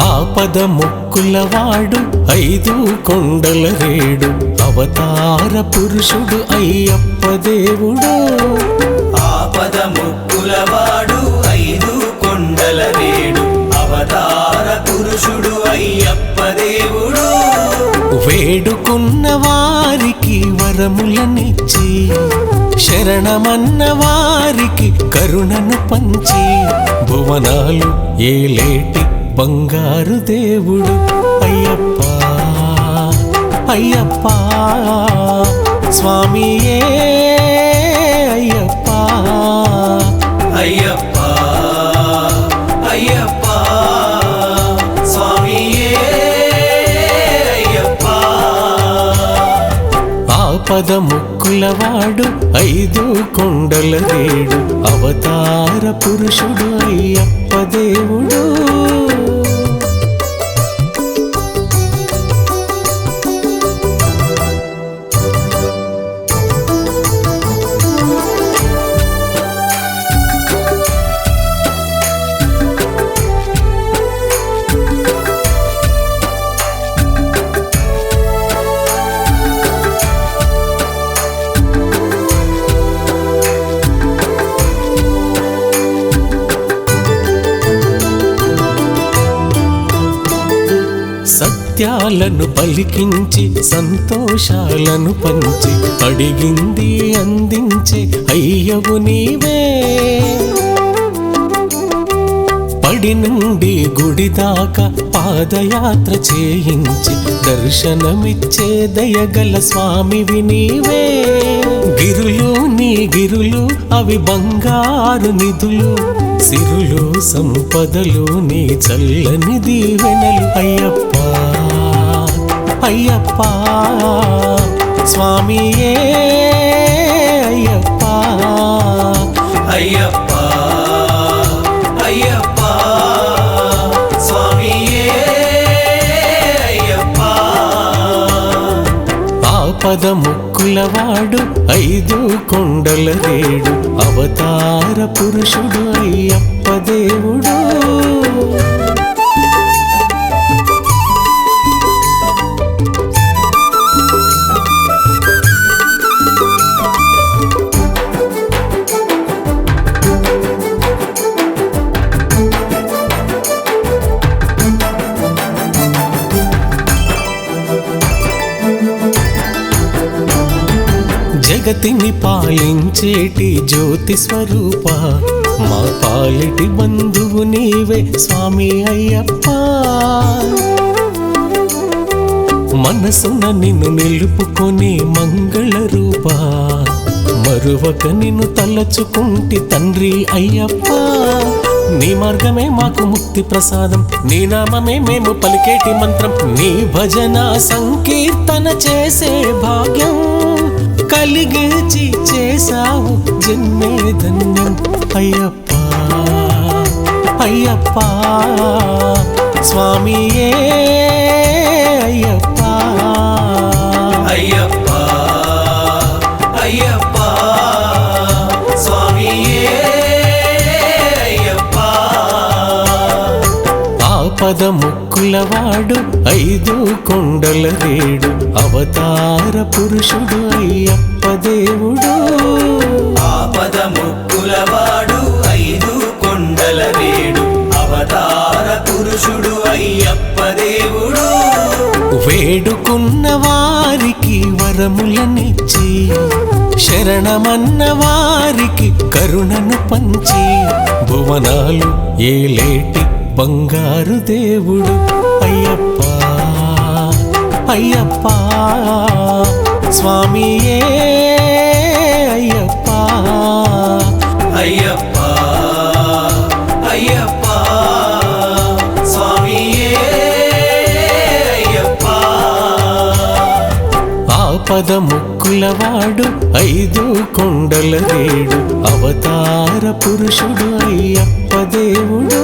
ఆపద ముక్కులవాడు ఐదు కొండల రేడు అవతార పురుషుడు అయ్యప్ప దేవుడు. ఆపద ముక్కులవాడు ఐదు కొండల రేడు అవతార పురుషుడు అయ్యప్ప దేవుడు. వేడుకున్న వారికి వరములనిచ్చి శరణమన్న వారికి కరుణను పంచి భువనాలు ఏలేటి బంగారు దేవుడు అయ్యప్ప అయ్యప్ప స్వామియే అయ్యప్ప అయ్యప్ప అయ్యప్ప స్వామియే అయ్యప్ప. ఆపద ముక్కులవాడు ఐదు కొండల రేడు అవతార పురుషుడు అయ్యప్ప దేవుడు. సత్యాలను పలికించి సంతోషాలను పంచి అడిగింది అందించే అయ్యవు నీవే. పడి నుండి గుడి దాకా పాదయాత్ర చేయించి దర్శనమిచ్చే దయగల స్వామివి నీవే. గిరులు నీ గిరులు అవి బంగారు నిధులు సిరులు సంపదలు నీ చల్లని దీవెనలు అయ్యప్ప అయ్యప్ప స్వామియే అయ్యప్ప అయ్యప్ప అయ్యప్ప స్వామియే అయ్యప్ప. ఆపద ముక్కులవాడు ఐదు కొండల రేడు అవతార పురుషుడు అయ్యప్ప దేవుడు. జగతిని పాలించేటి జ్యోతి స్వరూప మా పాలిటి బంధువు నీవే స్వామి అయ్యప్ప. మనసున నిన్ను నిలుపుకొని మంగళ రూప మరువక నిన్ను తలచుకుంటి తండ్రి అయ్యప్ప. నీ మార్గమే మాకు ముక్తి ప్రసాదం నీ నామమే మేము పలికేటి మంత్రం నీ భజన సంకీర్తన చేసే భాగ్యం కలిగించి చేసావు జన్మే ధన్యం అయ్యప్ప అయ్యప్ప స్వామియే అయ్యప్ప అయ్యప్ప అయ్యప్ప స్వామియే అయ్యప్ప. ఆపద ముక్కులవాడు ఐదు కొండల రేడు అవతార పురుషుడు అయ్యప్ప దేవుడు. ఆపద ముక్కులవాడు ఐదు కొండల రేడు అవతార పురుషుడు అయ్యప్ప దేవుడు. వేడుకున్న వారికి వరములనిచ్చి శరణమన్న వారికి కరుణను పంచి భువనాలు ఏలేటి బంగారు దేవుడు అయ్యప్ప అయ్యప్ప స్వామియే అయ్యప్ప అయ్యప్ప అయ్యప్ప స్వామియే అయ్యప్ప. ఆపద ముక్కులవాడు ఐదు కొండల రేడు అవతార పురుషుడు అయ్యప్ప దేవుడు.